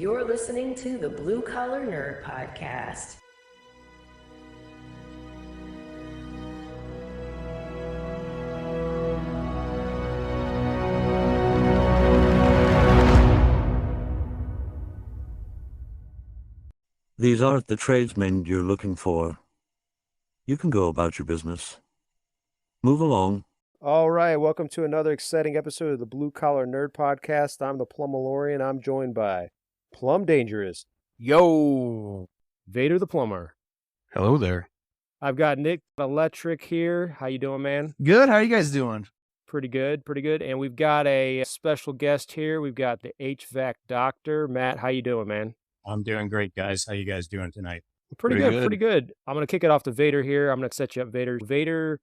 You're listening to the Blue Collar Nerd Podcast. These aren't the tradesmen you're looking for. You can go about your business. Move along. All right, welcome to another exciting episode of the Blue Collar Nerd Podcast. I'm the Plumalorian. I'm joined by Plum Dangerous. Yo, Vader the Plumber. hello there. I've got Nick Electric here. How you doing, man? Good. How are you guys doing? Pretty good, pretty good. And we've got a special guest here. We've got the HVAC Doctor. Matt, how you doing, man? I'm doing great, guys. How you guys doing tonight? Pretty Pretty good, pretty good. I'm going to kick it off to Vader here. I'm going to set you up, Vader. Vader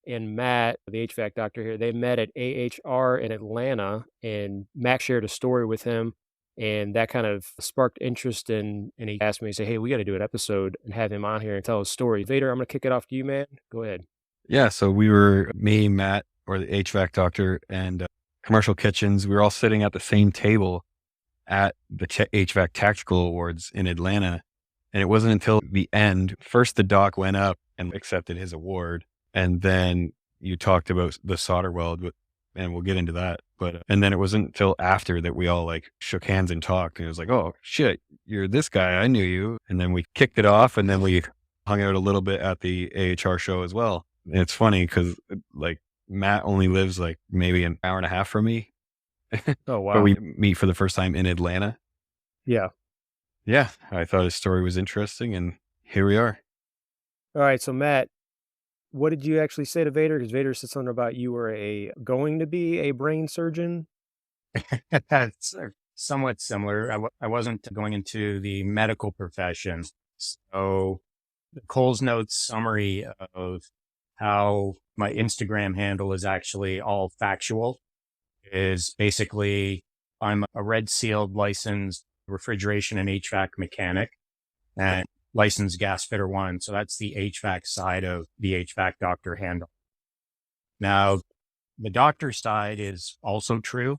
and Matt, the HVAC Doctor here, they met at AHR in Atlanta, and Matt shared a story with him, and that kind of sparked interest and he asked me, he said, hey, we got to do an episode and have him on here and tell his story. Vader, I'm going to kick it off to you, man. Go ahead. Yeah. So we were, me, Matt, or the HVAC Doctor, and Commercial Kitchens. We were all sitting at the same table at the HVAC Tactical Awards in Atlanta. And it wasn't until the end, first the doc went up and accepted his award. And then you talked about the solder weld, and we'll get into that. But, and then it wasn't until after that we all like shook hands and talked. And it was like, oh shit, you're this guy. I knew you. And then we kicked it off, and then we hung out a little bit at the AHR show as well. And it's funny because like Matt only lives like maybe an hour and a half from me. Oh, wow. But we meet for the first time in Atlanta. Yeah. Yeah. I thought his story was interesting, and here we are. All right. So, Matt, what did you actually say to Vader? Because Vader said something about you were going to be a brain surgeon. That's somewhat similar. I wasn't going into the medical profession. So the Coles Notes summary of how my Instagram handle is actually all factual is basically I'm a Red Sealed licensed refrigeration and HVAC mechanic and licensed gas fitter one. So that's the HVAC side of the HVAC Doctor handle. Now, the doctor side is also true.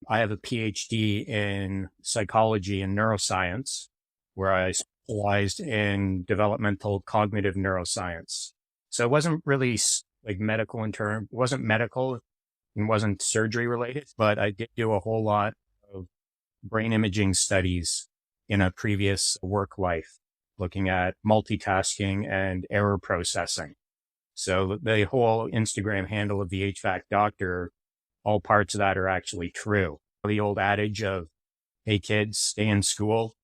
I have a PhD in psychology and neuroscience, where I specialized in developmental cognitive neuroscience. So it wasn't really like medical in term, it wasn't medical and wasn't surgery related, but I did do a whole lot of brain imaging studies in a previous work life, looking at multitasking and error processing. So the whole Instagram handle of the HVAC Doctor, all parts of that are actually true. The old adage of, hey kids, stay in school.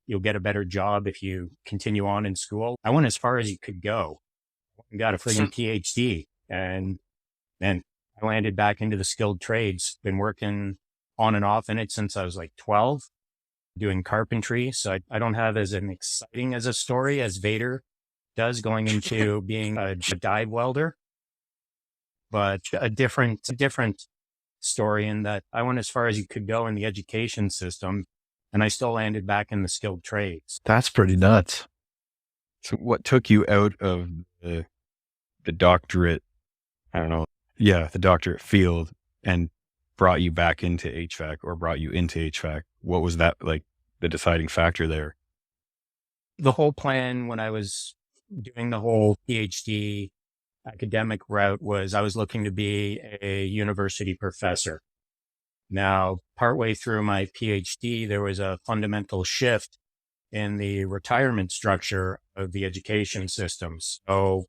You'll get a better job if you continue on in school. I went as far as you could go. I got a friggin' PhD, and then I landed back into the skilled trades. Been working on and off in it since I was like 12, doing carpentry. So I don't have as an exciting as a story as Vader does going into being a dive welder, but a different story in that I went as far as you could go in the education system, and I still landed back in the skilled trades. That's pretty nuts. So what took you out of the doctorate? I don't know. Yeah, the doctorate field, and brought you back into HVAC, or brought you into HVAC. What was that like, the deciding factor there? The whole plan when I was doing the whole PhD academic route was I was looking to be a university professor. Now, partway through my PhD, there was a fundamental shift in the retirement structure of the education system. So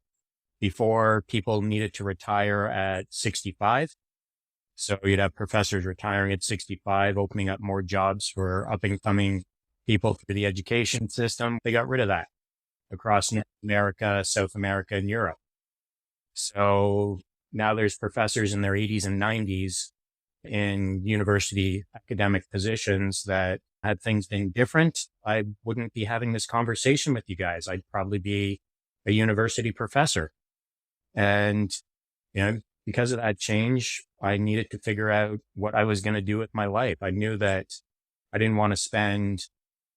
before, people needed to retire at 65. So you'd have professors retiring at 65, opening up more jobs for up and coming people through the education system. They got rid of that across North America, South America, and Europe. So now there's professors in their 80s and 90s in university academic positions that, had things been different, I wouldn't be having this conversation with you guys. I'd probably be a university professor. And, because of that change, I needed to figure out what I was going to do with my life. I knew that I didn't want to spend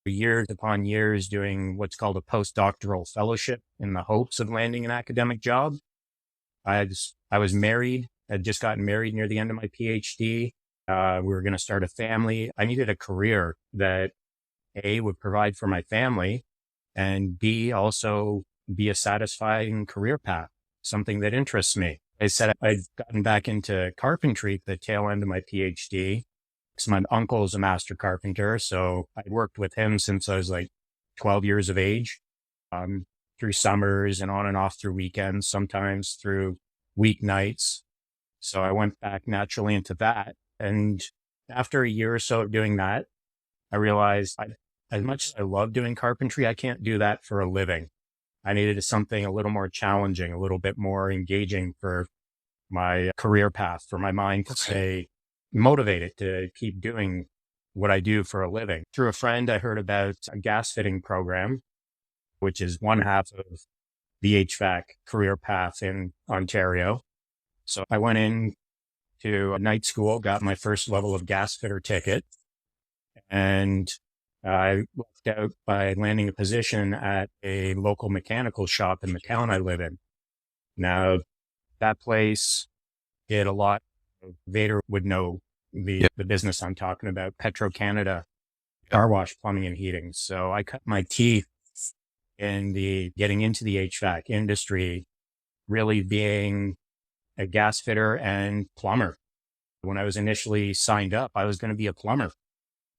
years upon years doing what's called a postdoctoral fellowship in the hopes of landing an academic job. I was married. I'd just gotten married near the end of my PhD. We were going to start a family. I needed a career that A, would provide for my family, and B, also be a satisfying career path, something that interests me. I said I'd gotten back into carpentry at the tail end of my PhD. So my uncle is a master carpenter, so I'd worked with him since I was like 12 years of age, through summers and on and off through weekends, sometimes through weeknights. So I went back naturally into that. And after a year or so of doing that, I realized as much as I love doing carpentry, I can't do that for a living. I needed something a little more challenging, a little bit more engaging for my career path, for my mind to stay motivated to keep doing what I do for a living. Through a friend, I heard about a gas fitting program, which is one half of the HVAC career path in Ontario. So I went in to a night school, got my first level of gas fitter ticket, and I lucked out by landing a position at a local mechanical shop in the town I live in. Now, that place did a lot. Vader would know the business I'm talking about, Petro-Canada, car wash, plumbing, and heating. So I cut my teeth in getting into the HVAC industry, really being a gas fitter and plumber. When I was initially signed up, I was going to be a plumber.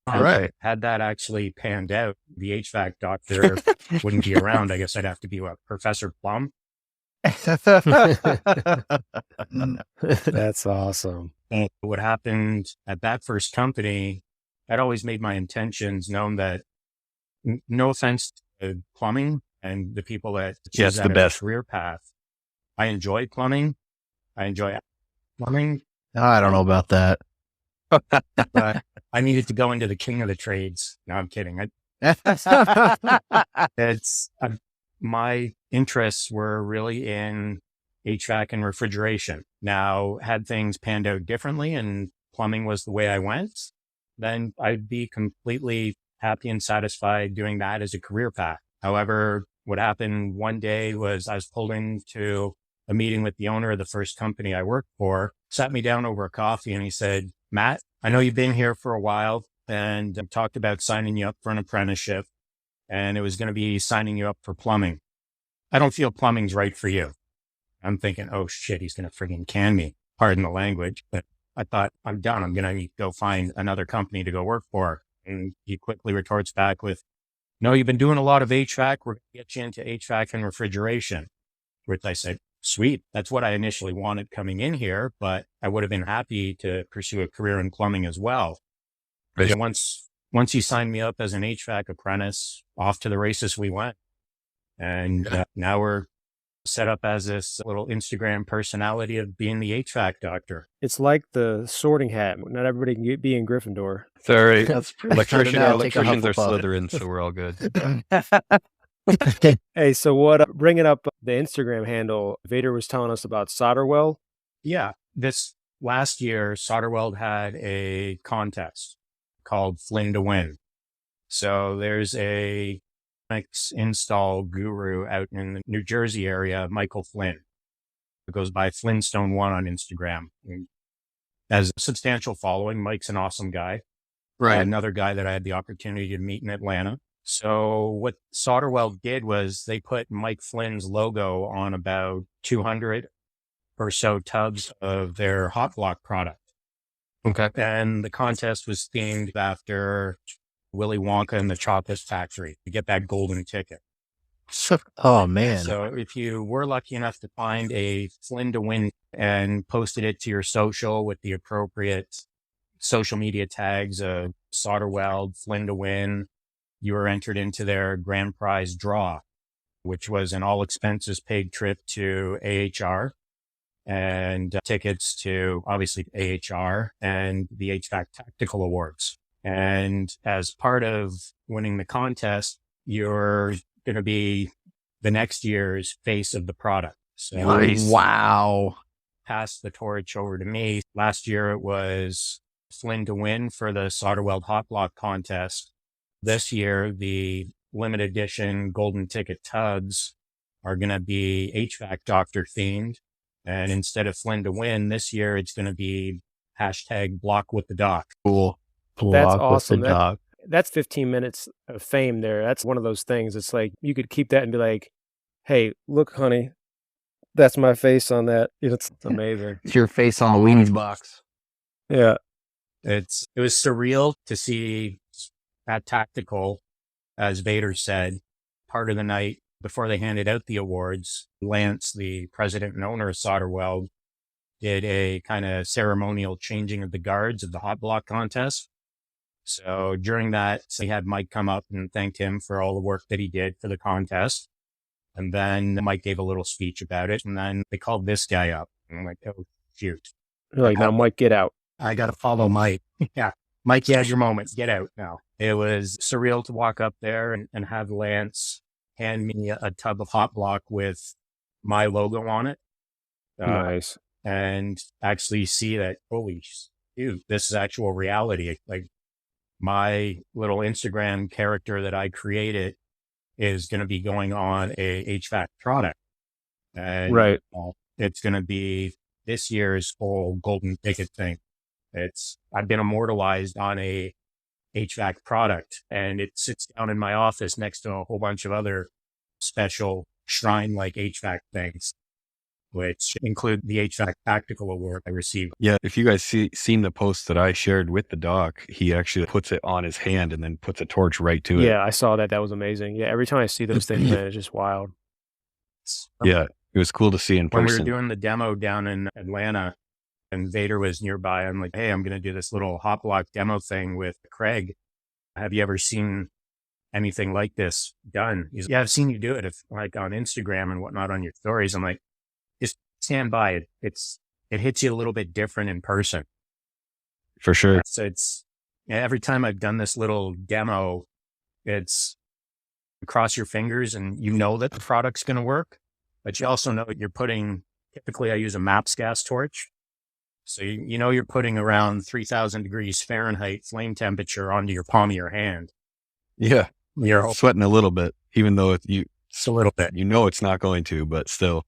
All right. Had that actually panned out, the HVAC doctor wouldn't be around. I guess I'd have to be Professor Plum. That's awesome. And what happened at that first company, I'd always made my intentions known that no offense to plumbing and the people that choose that as a career path. I enjoy plumbing. I enjoy plumbing. I don't know about that. But I needed to go into the king of the trades. No, I'm kidding. My interests were really in HVAC and refrigeration. Now, had things panned out differently and plumbing was the way I went, then I'd be completely happy and satisfied doing that as a career path. However, what happened one day was I was pulled into a meeting with the owner of the first company I worked for, sat me down over a coffee, and he said, "Matt, I know you've been here for a while and I've talked about signing you up for an apprenticeship, and it was going to be signing you up for plumbing. I don't feel plumbing's right for you." I'm thinking, oh shit, he's going to friggin' can me. Pardon the language. But I thought, I'm done. I'm going to go find another company to go work for. And he quickly retorts back with, "No, you've been doing a lot of HVAC. We're going to get you into HVAC and refrigeration." Which I said, sweet. That's what I initially wanted coming in here, but I would have been happy to pursue a career in plumbing as well. But once he signed me up as an HVAC apprentice, off to the races we went. And now we're set up as this little Instagram personality of being the HVAC doctor. It's like the sorting hat. Not everybody can be in Gryffindor. Sorry. That's pretty Electricians good. I'll take a are Hufflepuff. Slytherin, so we're all good. Hey, so bringing up the Instagram handle, Vader was telling us about Solderweld. Yeah. This last year, Solderweld had a contest called Flynn to Win. So there's a install guru out in the New Jersey area, Michael Flynn, who goes by Flintstone1 on Instagram. Has a substantial following. Mike's an awesome guy. Right. Another guy that I had the opportunity to meet in Atlanta. So what Solderweld did was they put Mike Flynn's logo on about 200 or so tubs of their hot block product. Okay. And the contest was themed after Willy Wonka and the Chocolate Factory to get that golden ticket. Oh, man. So if you were lucky enough to find a Flynn to Win and posted it to your social with the appropriate social media tags of Solderweld, Flynn to Win, you were entered into their grand prize draw, which was an all expenses paid trip to AHR and tickets to obviously AHR and the HVAC Tactical Awards. And as part of winning the contest, you're going to be the next year's face of the product. So Nice. Wow. Passed the torch over to me. Last year, it was Flynn to Win for the Solderweld Hot Block contest. This year, the limited edition golden ticket tubs are going to be HVAC doctor themed. And instead of Flynn to Win, this year, it's going to be hashtag block with the doc. Cool. That's Block with the awesome. dog. That's 15 minutes of fame there. That's one of those things. It's like you could keep that and be like, hey, look, honey, that's my face on that. It's amazing. It's your face on a Wheaties box. Yeah. It was surreal to see at Tactical, as Vader said, part of the night before they handed out the awards, Lance, the president and owner of Solderweld, did a kind of ceremonial changing of the guards of the hot block contest. So during that, he had Mike come up and thanked him for all the work that he did for the contest. And then Mike gave a little speech about it. And then they called this guy up. And I'm like, oh, shoot. You're like, now, Mike, get out. I got to follow Mike. Yeah. Mike, you had your moment. Get out now. It was surreal to walk up there and have Lance hand me a tub of hot block with my logo on it. Nice. And actually see that, holy dude, this is actual reality. Like my little Instagram character that I created is going to be going on a HVAC product. And right. It's going to be this year's whole golden ticket thing. I've been immortalized on a HVAC product, and it sits down in my office next to a whole bunch of other special shrine-like HVAC things, which include the HVAC Tactical Award I received. Yeah, if you guys seen the post that I shared with the doc, he actually puts it on his hand and then puts a torch right to it. Yeah, I saw that. That was amazing. Yeah, every time I see those things, man, it's just wild. Yeah, it was cool to see in person. When we were doing the demo down in Atlanta and Vader was nearby, I'm like, hey, I'm going to do this little hot block demo thing with Craig. Have you ever seen anything like this done? He's like, yeah, I've seen you do it, like on Instagram and whatnot on your stories. I'm like, just stand by it. It hits you a little bit different in person. For sure. So every time I've done this little demo, it's cross your fingers and you know that the product's going to work, but you also know that typically I use a MAPS gas torch. So you know you're putting around 3,000 degrees Fahrenheit flame temperature onto your palm of your hand. Yeah. You're sweating a little bit, even though just a little bit. You know it's not going to, but still.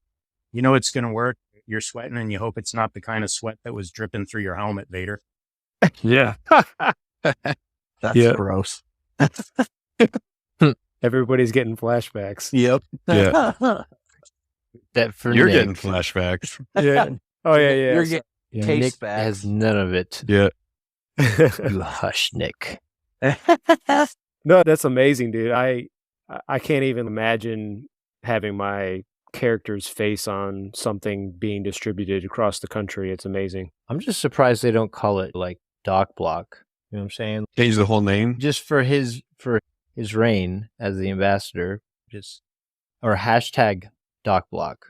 You know it's going to work. You're sweating and you hope it's not the kind of sweat that was dripping through your helmet, Vader. Yeah. That's gross. Everybody's getting flashbacks. Yep. Yeah. You're getting flashbacks. Yeah. Oh, yeah. You're getting Nick has none of it. Yeah. You hush, Nick. No, that's amazing, dude. I can't even imagine having my character's face on something being distributed across the country. It's amazing. I'm just surprised they don't call it like Doc Block. You know what I'm saying? Change the whole name? Just for his reign as the ambassador, or hashtag Doc Block.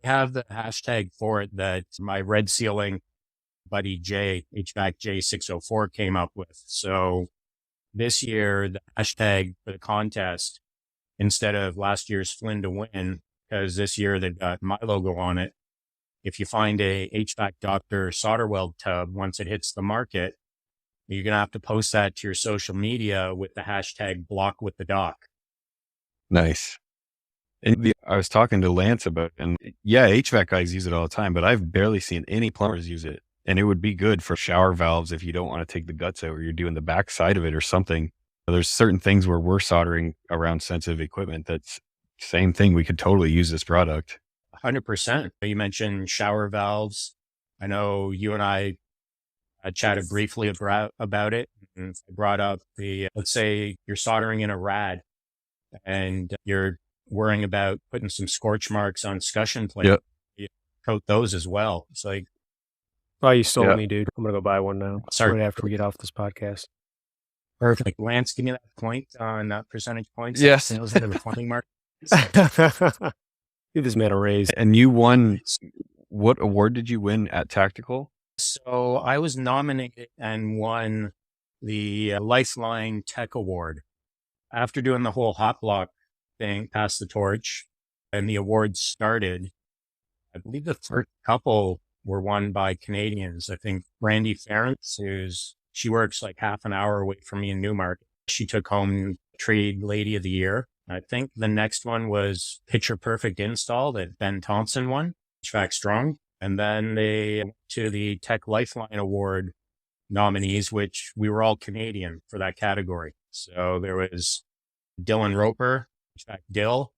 Have the hashtag for it that my red sealing buddy Jay, HVAC J604 came up with. So this year, the hashtag for the contest, instead of last year's Flynn to win, because this year they've got my logo on it. If you find a HVAC Dr. solder weld tub, once it hits the market, you're going to have to post that to your social media with the hashtag block with the doc. Nice. And I was talking to Lance about, and yeah, HVAC guys use it all the time, but I've barely seen any plumbers use it. And it would be good for shower valves if you don't want to take the guts out or you're doing the back side of it or something. There's certain things where we're soldering around sensitive equipment. That's same thing. We could totally use this product. 100%. You mentioned shower valves. I know you and I chatted briefly about it. And I brought up let's say you're soldering in a rad and you're worrying about putting some scorch marks on scutcheon plates. Yep. You coat those as well. It's like, oh, you sold me, dude. I'm going to go buy one now. Sorry. Right after we get off this podcast. Perfect. Lance, give me that point on percentage points. Yes. Sales that are pointing mark. Give this man a raise. And you won, what award did you win at Tactical? So I was nominated and won the Lifeline Tech Award. After doing the whole hot block thing, passed the torch, and the awards started, I believe the first couple were won by Canadians. I think Randy Ferentz, she works like half an hour away from me in Newmarket. She took home Trade Lady of the Year. I think the next one was Picture Perfect Install that Ben Thompson won, HVAC Strong. And then they went to the Tech Lifeline Award nominees, which we were all Canadian for that category. So there was Dylan Roper, HVAC Dill,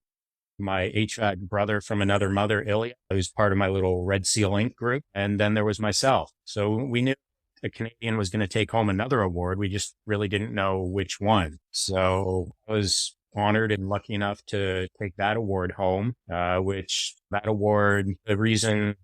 my HVAC brother from another mother, Ilya, who's part of my little Red Seal Inc. group. And then there was myself. So we knew a Canadian was going to take home another award. We just really didn't know which one. So I was honored and lucky enough to take that award home, which that award, the reason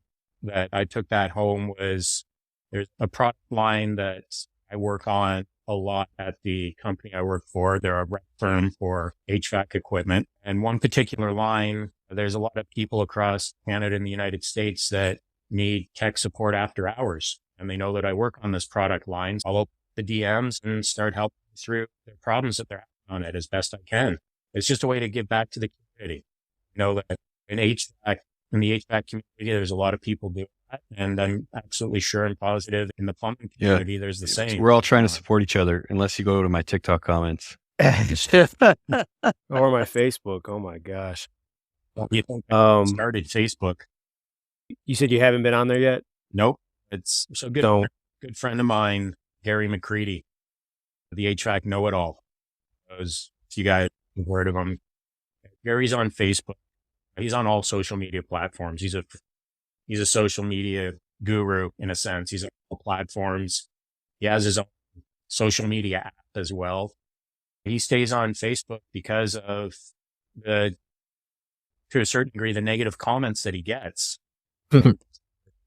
that I took that home was there's a product line that I work on a lot at the company I work for. They're a rep firm for HVAC equipment. And one particular line, there's a lot of people across Canada and the United States that need tech support after hours. And they know that I work on this product line. I'll open the DMs and start helping through their problems that they're having on it as best I can. It's just a way to give back to the community. You know, that in the HVAC community, there's a lot of people doing that. And I'm absolutely sure and positive in the plumbing community, there's the same. We're all trying to support each other, unless you go to my TikTok comments. Or my Facebook. Oh my gosh. You think I started Facebook? You said you haven't been on there yet? Nope. It's so good. Good friend of mine, Gary McCready, the HVAC know-it-all. If you guys have heard of him, Gary's on Facebook. He's on all social media platforms. He's a social media guru in a sense. He's on all platforms. He has his own social media app as well. He stays on Facebook because of to a certain degree, the negative comments that he gets.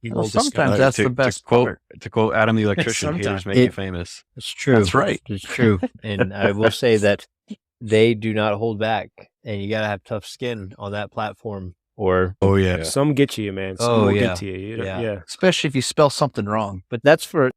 Well, sometimes that's the best part. To quote Adam the electrician, haters make you famous. It's true. That's right. It's true. And I will say that they do not hold back, and you got to have tough skin on that platform. Or some get you, man. Some will get to you. Yeah. Especially if you spell something wrong. But that's for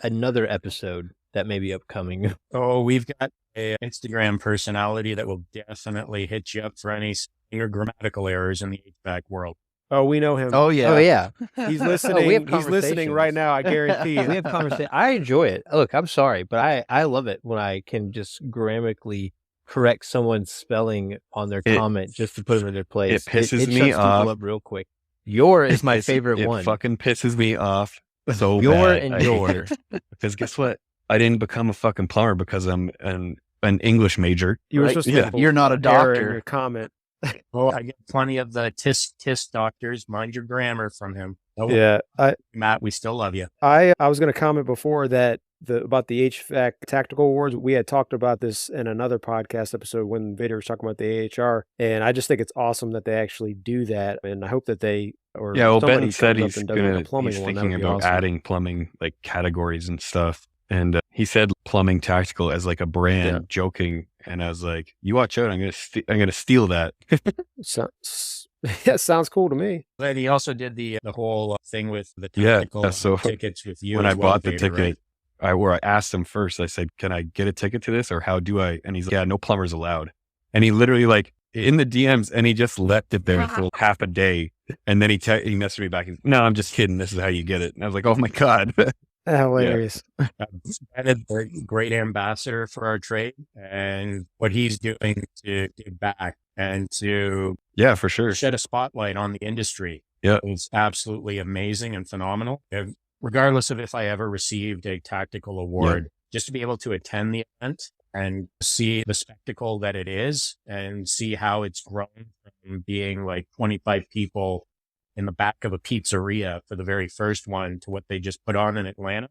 another episode that may be upcoming. Oh, we've got an Instagram personality that will definitely hit you up for any grammatical errors in the HVAC world. Oh, we know him. Oh yeah. Oh yeah. He's listening. We have He's listening right now. I guarantee you. We have conversation. I enjoy it. Look, I'm sorry, but I love it when I can just grammatically correct someone's spelling on their comment just to put them in their place. It pisses it me shuts off. people up real quick. Your is my favorite one. It fucking pisses me off so Your bad. and I hate your. it. Because guess what? I didn't become a fucking plumber because I'm an English major. You were Right? supposed Yeah. to You're not a error in doctor. your comment. Oh, I get plenty of the tis doctors. Mind your grammar from him. Oh, Yeah. Matt, we still love you. I was going to comment before that about the HVAC tactical awards. We had talked about this in another podcast episode when Vader was talking about the AHR, and I just think it's awesome that they actually do that. And I hope that they Ben said he's thinking about adding plumbing like categories and stuff. And he said plumbing tactical as like a brand, joking. And I was like, "You watch out! I'm gonna steal that." Sounds cool to me. But he also did the whole thing with the tactical so tickets with you. When as I well, bought the Vader, ticket, right? I asked him first. I said, "Can I get a ticket to this, or how do I?" And he's like, "Yeah, no plumbers allowed." And he literally like in the DMs, and he just left it there for half a day. And then he messaged me back. No, I'm just kidding. This is how you get it. And I was like, "Oh my god." Hilarious. Ben is a great ambassador for our trade, and what he's doing to give back and to For sure. shed a spotlight on the industry is absolutely amazing and phenomenal. Regardless of if I ever received a tactical award, just to be able to attend the event and see the spectacle that it is and see how it's grown from being like 25 people in the back of a pizzeria for the very first one to what they just put on in Atlanta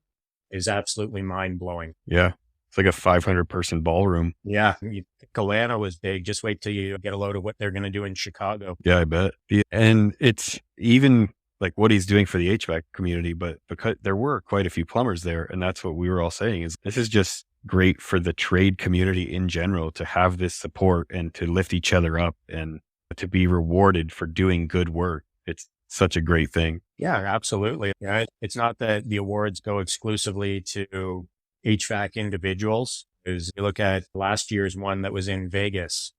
is absolutely mind-blowing. Yeah. It's like a 500-person ballroom. Yeah. You think Atlanta was big. Just wait till you get a load of what they're going to do in Chicago. Yeah, I bet. And it's even like what he's doing for the HVAC community, but because there were quite a few plumbers there, and that's what we were all saying is this is just great for the trade community in general to have this support and to lift each other up and to be rewarded for doing good work. It's such a great thing. Yeah, absolutely. Yeah, it's not that the awards go exclusively to HVAC individuals. As you look at last year's one that was in Vegas,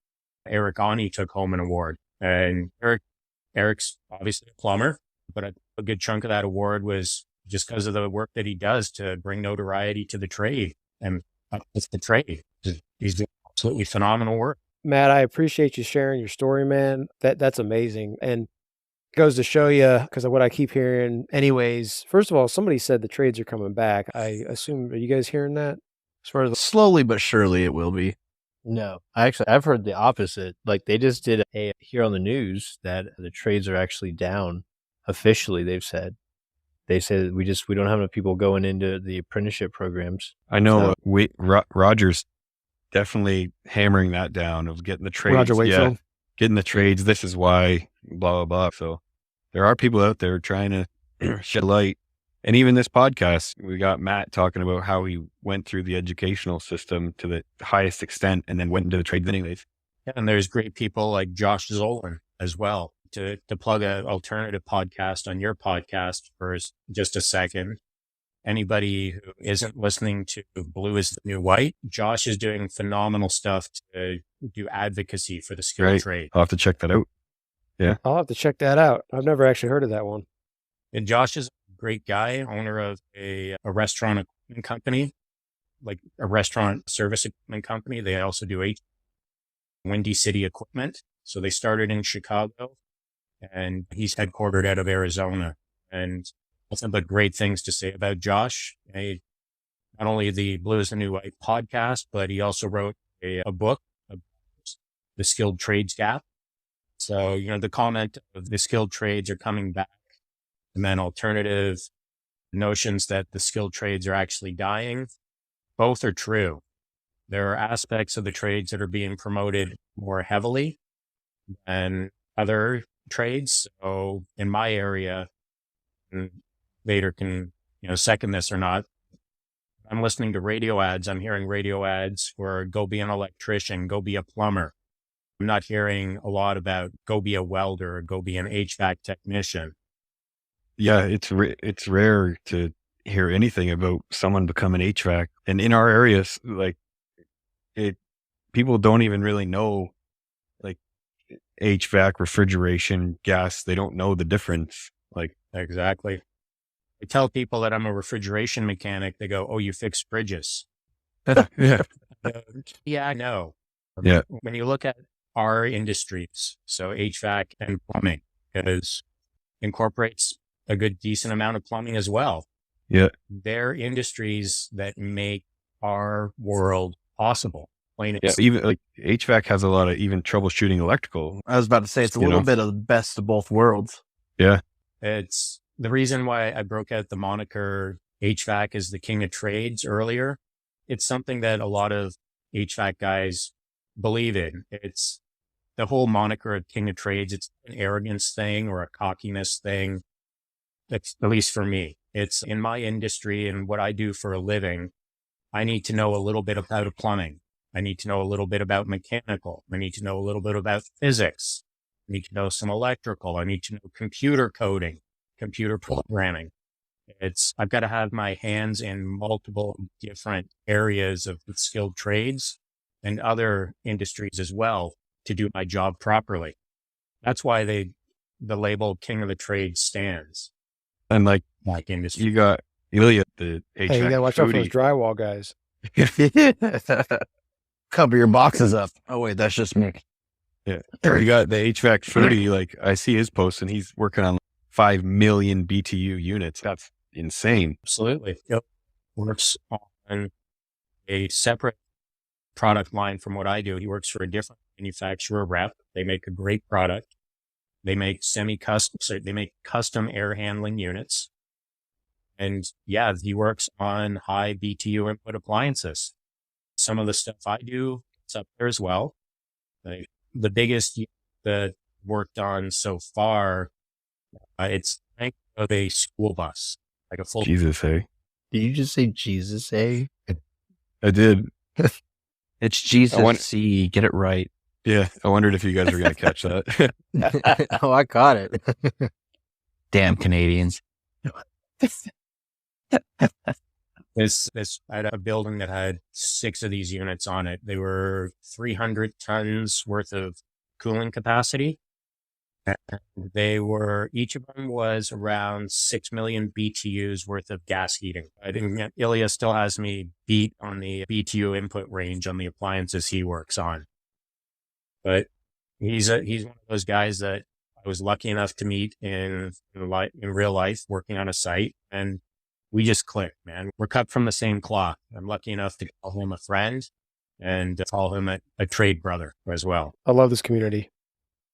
Eric Ani took home an award. And Eric's obviously a plumber, but a good chunk of that award was just because of the work that he does to bring notoriety to the trade. And it's the trade. He's doing absolutely phenomenal work. Matt, I appreciate you sharing your story, man. That's amazing. And Goes to show you, because of what I keep hearing. Anyways, first of all, somebody said the trades are coming back. I assume, are you guys hearing that? As far as slowly but surely it will be. No, I've heard the opposite. Like they just did here on the news that the trades are actually down. Officially, they said we don't have enough people going into the apprenticeship programs. I know Roger's definitely hammering that down of getting the trades. Roger Wakefield. Getting the trades. This is why blah, blah, blah. So there are people out there trying to shed light. And even this podcast, we got Matt talking about how he went through the educational system to the highest extent and then went into the trades anyways. Yeah, and there's great people like Josh Zolan as well. To plug an alternative podcast on your podcast for just a second. Anybody who isn't listening to Blue is the New White, Josh is doing phenomenal stuff to do advocacy for the skilled trade. I'll have to check that out. Yeah. I'll have to check that out. I've never actually heard of that one. And Josh is a great guy, owner of a restaurant equipment company, like a restaurant service equipment company. They also do Windy City Equipment. So they started in Chicago and he's headquartered out of Arizona. And nothing but great things to say about Josh. Not only the Blue is the New White podcast, but he also wrote a book, The Skilled Trades Gap. So, the comment of the skilled trades are coming back and then alternative notions that the skilled trades are actually dying. Both are true. There are aspects of the trades that are being promoted more heavily than other trades. So in my area, and Vader can, second this or not, I'm listening to radio ads. I'm hearing radio ads for go be an electrician, go be a plumber. I'm not hearing a lot about go be a welder or go be an HVAC technician. Yeah, it's rare to hear anything about someone becoming HVAC. And in our areas, people don't even really know like HVAC, refrigeration, gas. They don't know the difference. Exactly. I tell people that I'm a refrigeration mechanic. They go, "Oh, you fix fridges." Yeah. Yeah, I know. Yeah. When you look at our industries, so HVAC and plumbing, incorporates a good decent amount of plumbing as well. Yeah. They're industries that make our world possible. Even like HVAC has a lot of even troubleshooting electrical. I was about to say it's a little bit of the best of both worlds. Yeah. It's the reason why I broke out the moniker HVAC is the king of trades earlier. It's something that a lot of HVAC guys believe in. It's the whole moniker of king of trades. It's an arrogance thing or a cockiness thing. That's at least for me. It's in my industry and what I do for a living. I need to know a little bit about plumbing. I need to know a little bit about mechanical. I need to know a little bit about physics. I need to know some electrical. I need to know computer coding, computer programming. I've got to have my hands in multiple different areas of the skilled trades and other industries as well to do my job properly. That's why the label King of the Trades stands. And industry. You got Ilya, the HVAC. Hey, you gotta watch out for those drywall guys. Cover your boxes up. Oh wait, that's just me. Yeah. You got the HVAC foodie. I see his posts and he's working on 5 million BTU units. That's insane. Absolutely. Yep. Works on a separate product line from what I do. He works for a different manufacturer rep. They make a great product. They make they make custom air handling units. And yeah, he works on high BTU input appliances. Some of the stuff I do, it's up there as well. The biggest that worked on so far, it's of a school bus, like a full. Jesus, eh? Did you just say Jesus, eh? I did. It's Jesus, C. Get it right. Yeah, I wondered if you guys were going to catch that. Oh, I caught it. Damn Canadians. I had a building that had 6 of these units on it. They were 300 tons worth of cooling capacity. Each of them was around 6 million BTUs worth of gas heating. Ilya still has me beat on the BTU input range on the appliances he works on. But he's one of those guys that I was lucky enough to meet in real life, working on a site, and we just clicked, man. We're cut from the same cloth. I'm lucky enough to call him a friend and call him a trade brother as well. I love this community.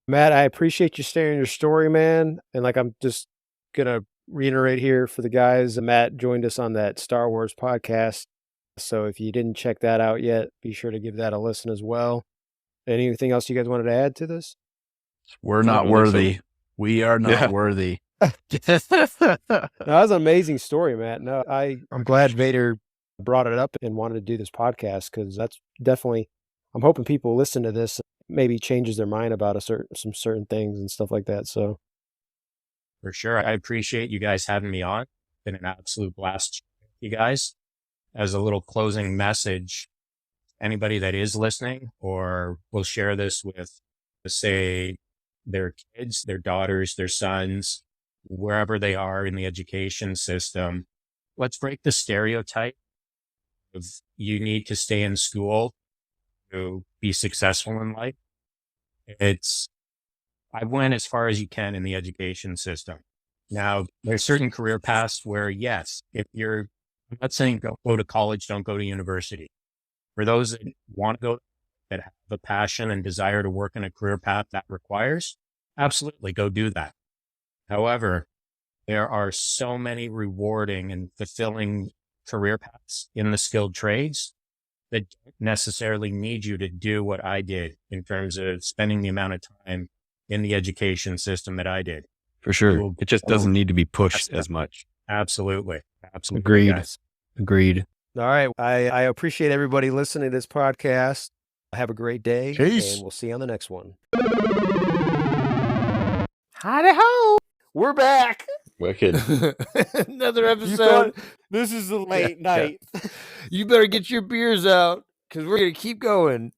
Matt, I appreciate you sharing your story, man. And like, I'm just going to reiterate here for the guys, Matt joined us on that Star Wars podcast. So if you didn't check that out yet, be sure to give that a listen as well. Anything else you guys wanted to add to this? We're not worthy. We are not worthy. No, that was an amazing story, Matt. No, I'm glad Vader brought it up and wanted to do this podcast, because that's definitely, I'm hoping people listen to this, maybe changes their mind about some certain things and stuff like that. So for sure. I appreciate you guys having me on. It's been an absolute blast, you guys. As a little closing message, anybody that is listening or will share this with, say, their kids, their daughters, their sons, wherever they are in the education system, let's break the stereotype of you need to stay in school to be successful in life. I went as far as you can in the education system. Now, there's certain career paths where, yes, I'm not saying go to college, don't go to university. For those that want to go, that have a passion and desire to work in a career path that requires, absolutely go do that. However, there are so many rewarding and fulfilling career paths in the skilled trades that don't necessarily need you to do what I did in terms of spending the amount of time in the education system that I did. For sure. It just doesn't need to be pushed as much. Absolutely. Agreed. Guys. Agreed. all right. I appreciate everybody listening to this podcast. Have a great day. Peace. And we'll see you on the next one. Howdy ho. We're back. Wicked. Another You episode. thought this is the late night. You better get your beers out, because we're going to keep going.